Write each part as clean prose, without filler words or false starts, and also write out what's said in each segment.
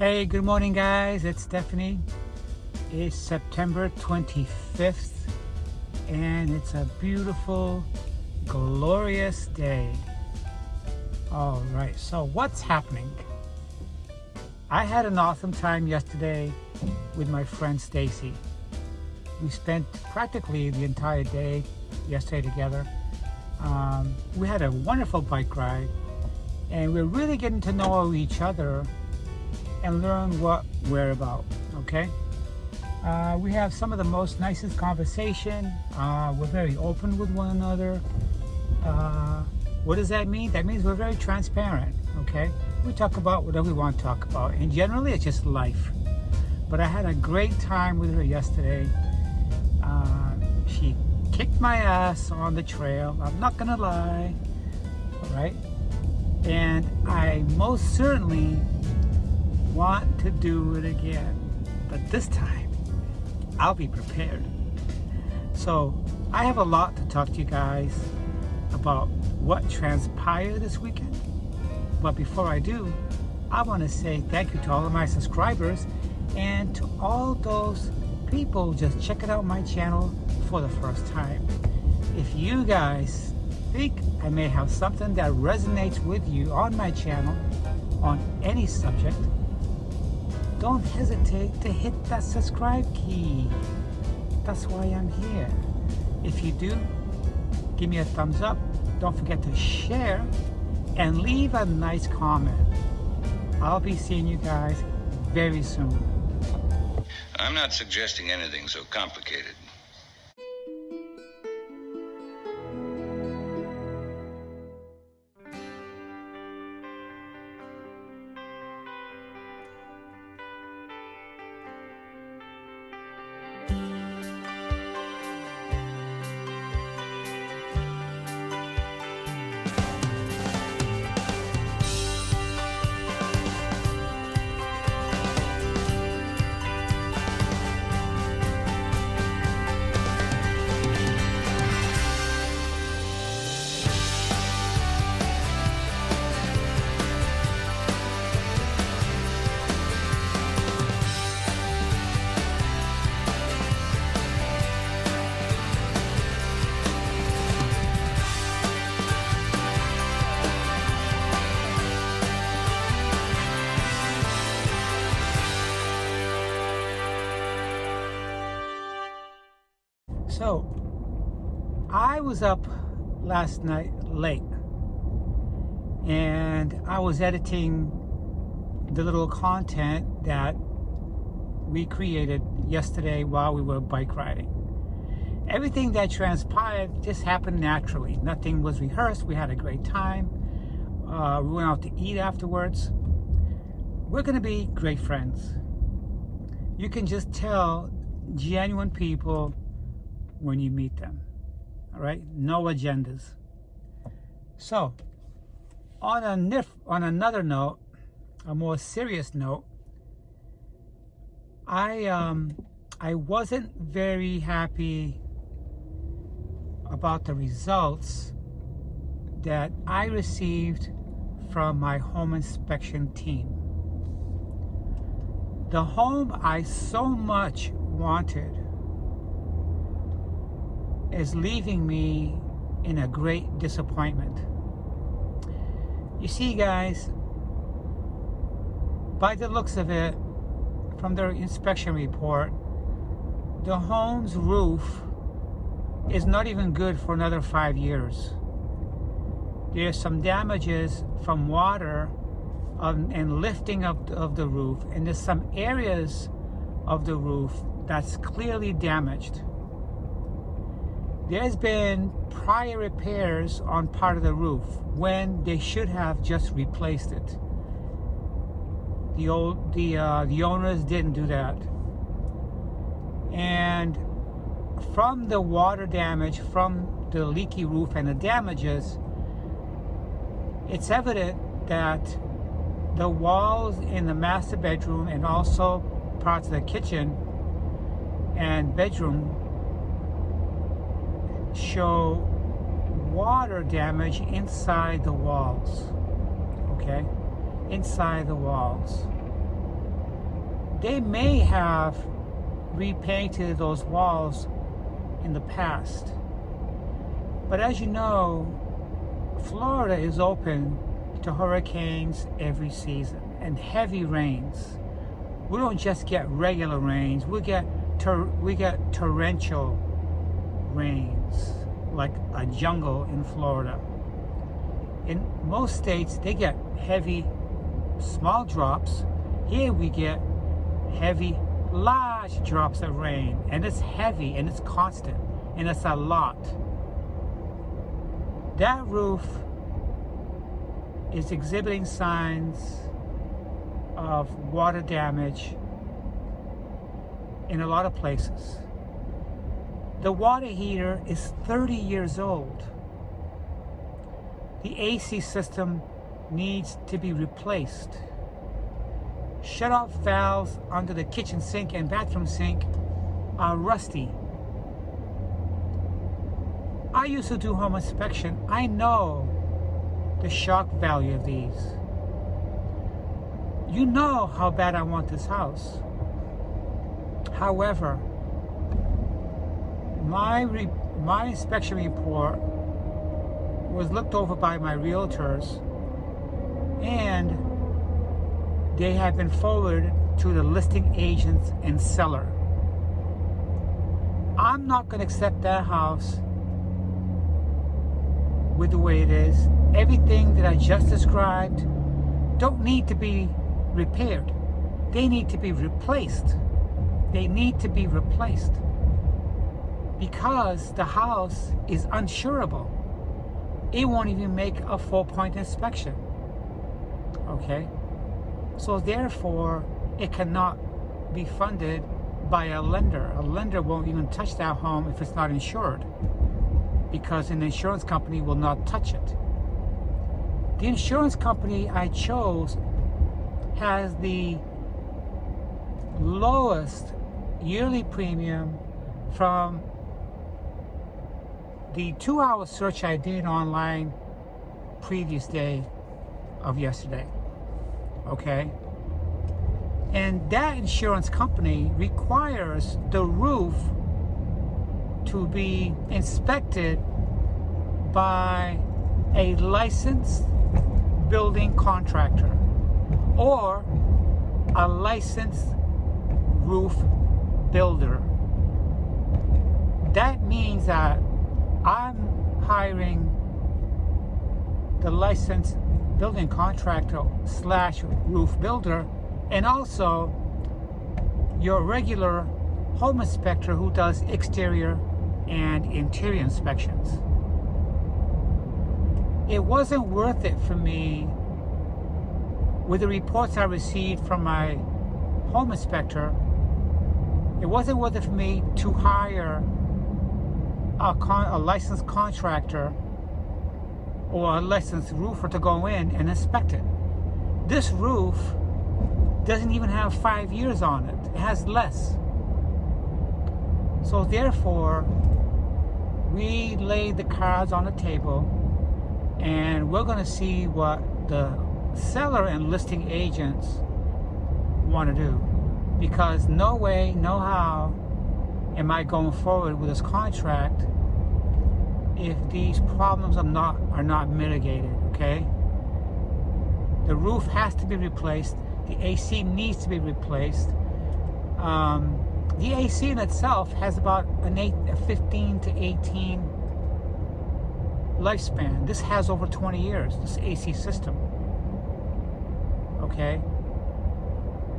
Hey, good morning guys, it's Stephanie. It's September 25th and it's a beautiful, glorious day. All right, so what's happening? I had an awesome time yesterday with my friend Stacy. We spent practically the entire day yesterday together. We had a wonderful bike ride and we're really getting to know each other and learn what we're about, okay? We have some of the most nicest conversation. We're very open with one another. What does that mean? That means we're very transparent, okay? We talk about whatever we want to talk about, and generally it's just life. But I had a great time with her yesterday. She kicked my ass on the trail, I'm not gonna lie, all right? And I most certainly want to do it again, but this time I'll be prepared. So I have a lot to talk to you guys about what transpired this weekend, but before I do, I want to say thank you to all of my subscribers and to all those people just checking out my channel for the first time. If you guys think I may have something that resonates with you on my channel on any subject, don't hesitate to hit that subscribe key. That's why I'm here. If you do, give me a thumbs up. Don't forget to share and leave a nice comment. I'll be seeing you guys very soon. I'm not suggesting anything so complicated. So, I was up last night late and I was editing the little content that we created yesterday while we were bike riding. Everything that transpired just happened naturally. Nothing was rehearsed. We had a great time. We went out to eat afterwards. We're going to be great friends. You can just tell genuine people when you meet them, all right? No agendas. So, on another note, a more serious note, I wasn't very happy about the results that I received from my home inspection team. The home I so much wanted is leaving me in a great disappointment. You see guys, by the looks of it, from their inspection report, the home's roof is not even good for another 5 years. There's some damages from water and lifting of the roof, and there's some areas of the roof that's clearly damaged. There's been prior repairs on part of the roof when they should have just replaced it. The owners didn't do that. And from the water damage, from the leaky roof and the damages, it's evident that the walls in the master bedroom and also parts of the kitchen and bedroom show water damage inside the walls, okay? Inside the walls. They may have repainted those walls in the past. But as you know, Florida is open to hurricanes every season and heavy rains. We don't just get regular rains, we get torrential rains, like a jungle in Florida. In most states, they get heavy, small drops. Here we get heavy, large drops of rain, and it's heavy and it's constant and it's a lot. That roof is exhibiting signs of water damage in a lot of places. The water heater is 30 years old. The AC system needs to be replaced. Shut-off valves under the kitchen sink and bathroom sink are rusty. I used to do home inspection. I know the shock value of these. You know how bad I want this house. However, my inspection report was looked over by my realtors, and they have been forwarded to the listing agents and seller. I'm not going to accept that house with the way it is. Everything that I just described don't need to be repaired. They need to be replaced. They need to be replaced because the house is uninsurable. It won't even make a 4-point inspection. Okay? So therefore, it cannot be funded by a lender. A lender won't even touch that home if it's not insured, because an insurance company will not touch it. The insurance company I chose has the lowest yearly premium from the 2-hour search I did online previous day of yesterday. Okay? And that insurance company requires the roof to be inspected by a licensed building contractor or a licensed roof builder. That means that I'm hiring the licensed building contractor / roof builder, and also your regular home inspector who does exterior and interior inspections. It wasn't worth it for me, with the reports I received from my home inspector, it wasn't worth it for me to hire a licensed contractor or a licensed roofer to go in and inspect it. This roof doesn't even have 5 years on it. It has less. So therefore, we laid the cards on the table, and we're going to see what the seller and listing agents want to do. Because no way, no how am I going forward with this contract if these problems are not mitigated, okay? The roof has to be replaced. The AC needs to be replaced. The AC in itself has about a 15 to 18 lifespan. This has over 20 years, this AC system. Okay?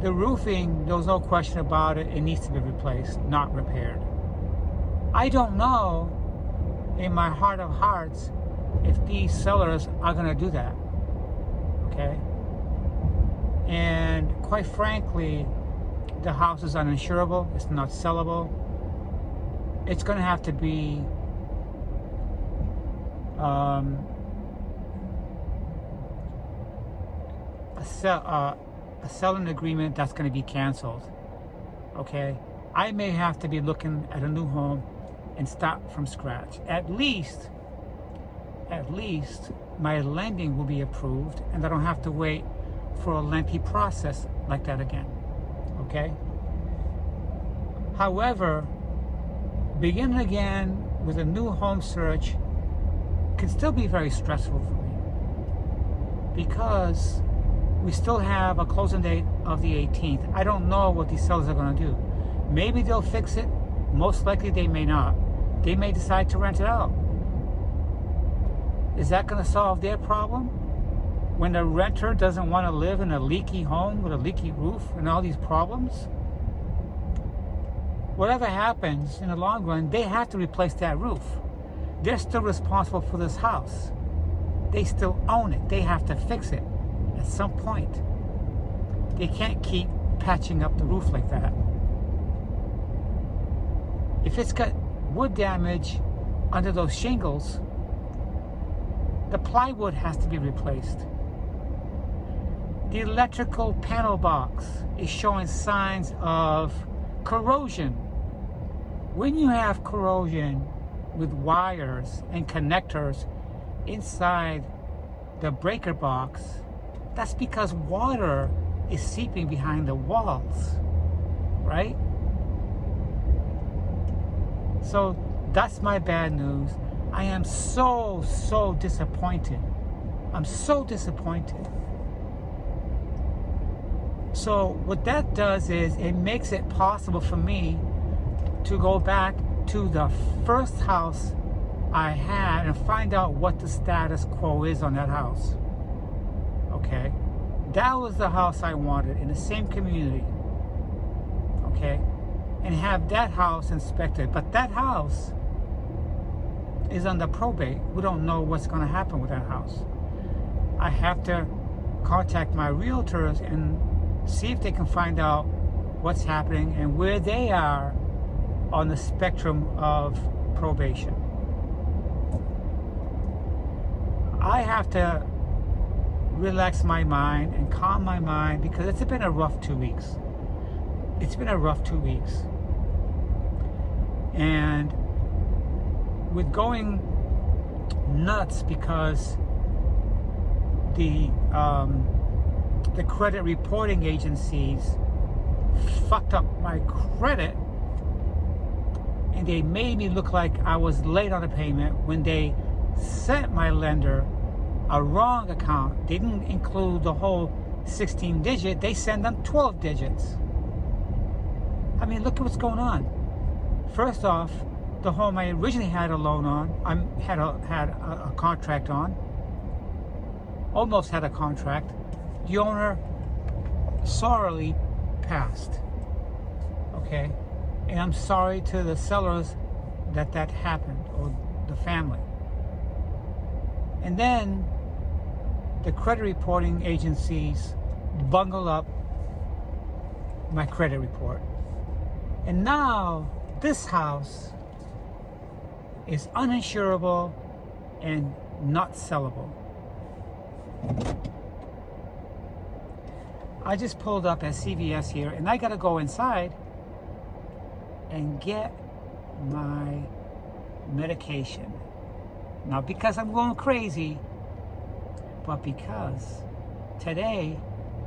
The roofing, there's no question about it, it needs to be replaced, not repaired. I don't know in my heart of hearts if these sellers are going to do that. Okay? And quite frankly, the house is uninsurable, it's not sellable. It's going to have to be a selling agreement that's going to be canceled. Okay? I may have to be looking at a new home and start from scratch. At least my lending will be approved, and I don't have to wait for a lengthy process like that again. okay? However, beginning again with a new home search can still be very stressful for me because we still have a closing date of the 18th. I don't know what these sellers are going to do. Maybe they'll fix it. Most likely they may not. They may decide to rent it out. Is that going to solve their problem? When the renter doesn't want to live in a leaky home with a leaky roof and all these problems? Whatever happens in the long run, they have to replace that roof. They're still responsible for this house. They still own it. They have to fix it at some point. They can't keep patching up the roof like that. If it's got wood damage under those shingles, the plywood has to be replaced. The electrical panel box is showing signs of corrosion. When you have corrosion with wires and connectors inside the breaker box, that's because water is seeping behind the walls, right? So that's my bad news. I am so disappointed. I'm so disappointed. So what that does is it makes it possible for me to go back to the first house I had and find out what the status quo is on that house. Okay? That was the house I wanted in the same community. Okay? And have that house inspected. But that house is under probate. We don't know what's going to happen with that house. I have to contact my realtors and see if they can find out what's happening and where they are on the spectrum of probation. I have to relax my mind and calm my mind because it's been a rough 2 weeks. It's been a rough 2 weeks. And with going nuts because the credit reporting agencies fucked up my credit and they made me look like I was late on a payment when they sent my lender a wrong account. They didn't include the whole 16 digit, they send them 12 digits. I mean, look at what's going on. First off, the home I originally had a loan on, had a contract on, almost had a contract. The owner sorely passed. Okay? And I'm sorry to the sellers that happened, or the family. And then the credit reporting agencies bungled up my credit report. And now this house is uninsurable and not sellable. I just pulled up at CVS here and I gotta go inside and get my medication. Not because I'm going crazy, but because today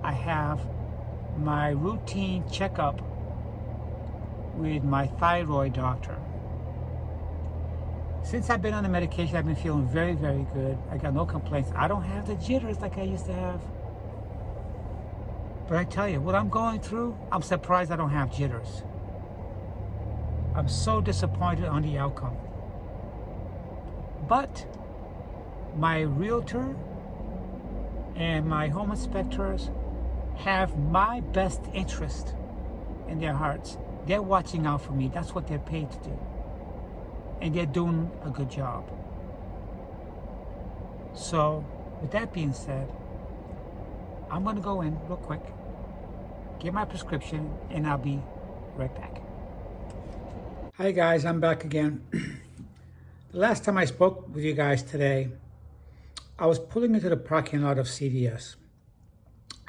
I have my routine checkup with my thyroid doctor. Since I've been on the medication, I've been feeling very, very good. I got no complaints. I don't have the jitters like I used to have. But I tell you, what I'm going through, I'm surprised I don't have jitters. I'm so disappointed on the outcome. But my realtor and my home inspectors have my best interest in their hearts. They're watching out for me. That's what they're paid to do. And they're doing a good job. So, with that being said, I'm going to go in real quick, get my prescription, and I'll be right back. Hi guys, I'm back again. The last time I spoke with you guys today, I was pulling into the parking lot of CVS.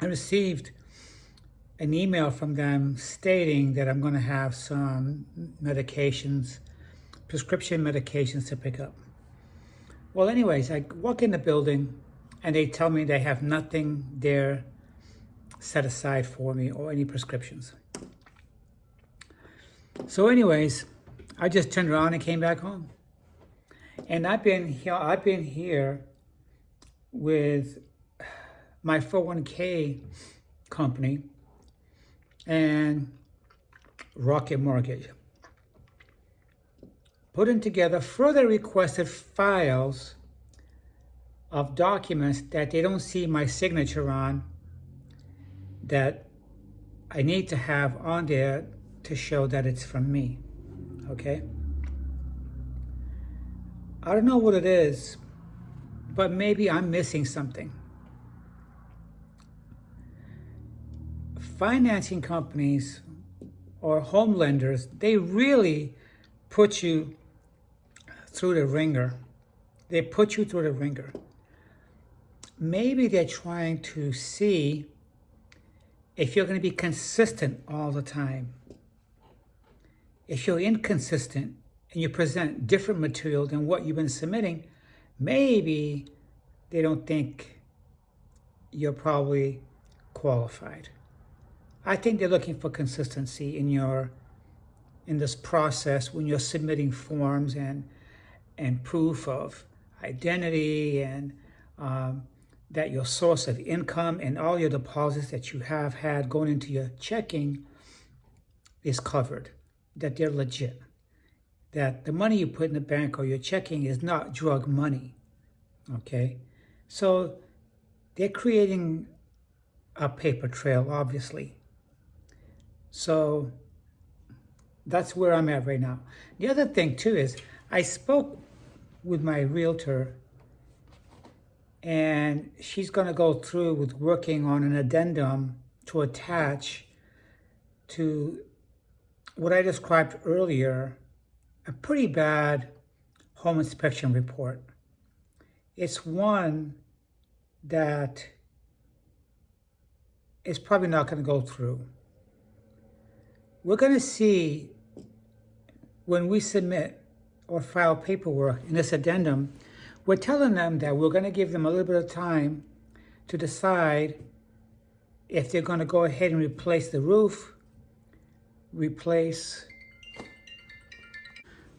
I received an email from them stating that I'm going to have some medications, prescription medications to pick up. Well, anyways, I walk in the building and they tell me they have nothing there set aside for me or any prescriptions. So anyways, I just turned around and came back home. And I've been here with my 401k company and Rocket Mortgage, putting together further requested files of documents that they don't see my signature on, that I need to have on there to show that it's from me. Okay? I don't know what it is, but maybe I'm missing something. Financing companies or home lenders, they really put you through the ringer. They put you through the ringer. Maybe they're trying to see if you're going to be consistent all the time. If you're inconsistent and you present different material than what you've been submitting, maybe they don't think you're probably qualified. I think they're looking for consistency in this process when you're submitting forms and proof of identity, and that your source of income and all your deposits that you have had going into your checking is covered, that they're legit, that the money you put in the bank or your checking is not drug money. Okay? So they're creating a paper trail, obviously. So that's where I'm at right now. The other thing too is I spoke with my realtor, and she's going to go through with working on an addendum to attach to what I described earlier, a pretty bad home inspection report. It's one that is probably not going to go through. We're going to see when we submit or file paperwork in this addendum, we're telling them that we're going to give them a little bit of time to decide if they're going to go ahead and replace the roof,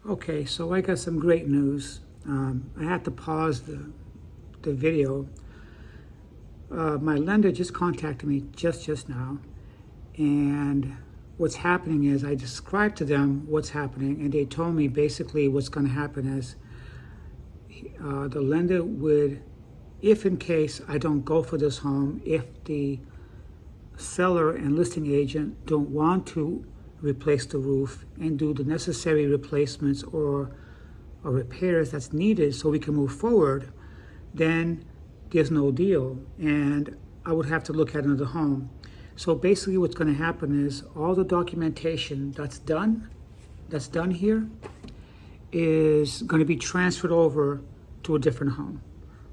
Okay, so I got some great news. I had to pause the video. My lender just contacted me just now, and what's happening is I described to them what's happening, and they told me basically what's going to happen is the lender would, if in case I don't go for this home, if the seller and listing agent don't want to replace the roof and do the necessary replacements or repairs that's needed so we can move forward, then there's no deal, and I would have to look at another home. So basically what's going to happen is all the documentation that's done here is going to be transferred over to a different home.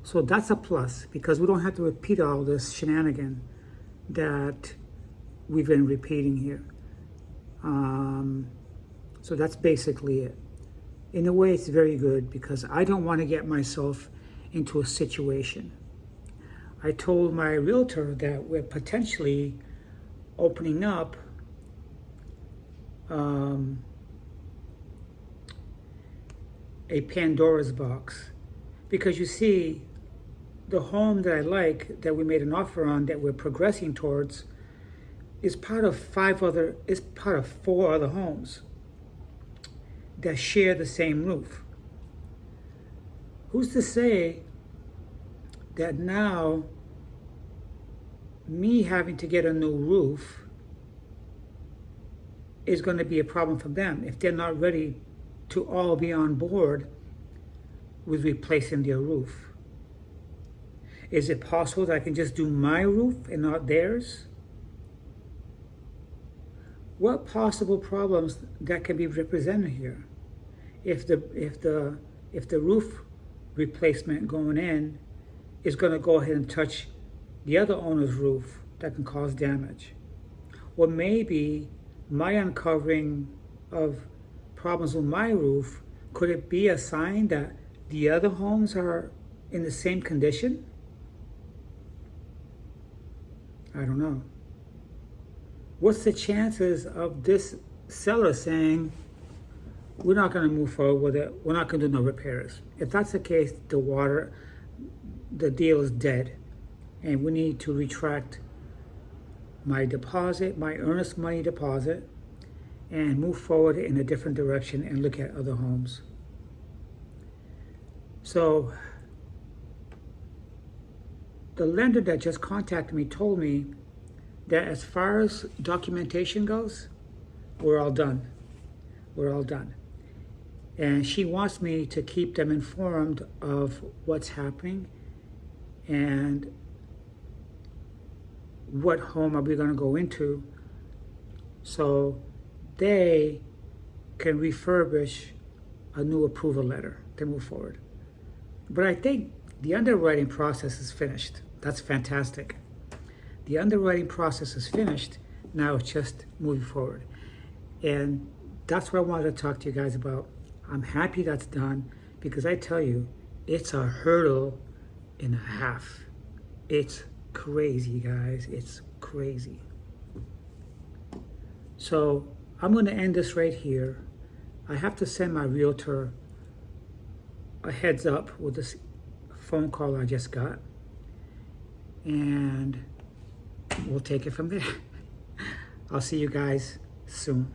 So that's a plus, because we don't have to repeat all this shenanigan that we've been repeating here. So that's basically it. In a way, it's very good, because I don't want to get myself into a situation. I told my realtor that we're potentially opening up a Pandora's box, because you see, the home that I like, that we made an offer on, that we're progressing towards, is part of four other homes that share the same roof. Who's to say that now me having to get a new roof is going to be a problem for them if they're not ready to all be on board with replacing their roof? Is it possible that I can just do my roof and not theirs? What possible problems that can be represented here? If the roof replacement going in is going to go ahead and touch the other owner's roof, that can cause damage. Or maybe my uncovering of problems with my roof, could it be a sign that the other homes are in the same condition? I don't know. What's the chances of this seller saying, we're not going to move forward with it. We're not going to do no repairs. If that's the case, the deal is dead. And we need to retract my deposit, my earnest money deposit, and move forward in a different direction and look at other homes. So the lender that just contacted me told me that as far as documentation goes, we're all done. We're all done. And she wants me to keep them informed of what's happening and what home are we going to go into so they can refurbish a new approval letter to move forward. But I think the underwriting process is finished. That's fantastic. The underwriting process is finished. Now it's just moving forward. And that's what I wanted to talk to you guys about. I'm happy that's done because I tell you, it's a hurdle and a half. It's crazy, guys. It's crazy. So I'm going to end this right here. I have to send my realtor a heads up with this phone call I just got. And we'll take it from there. I'll see you guys soon.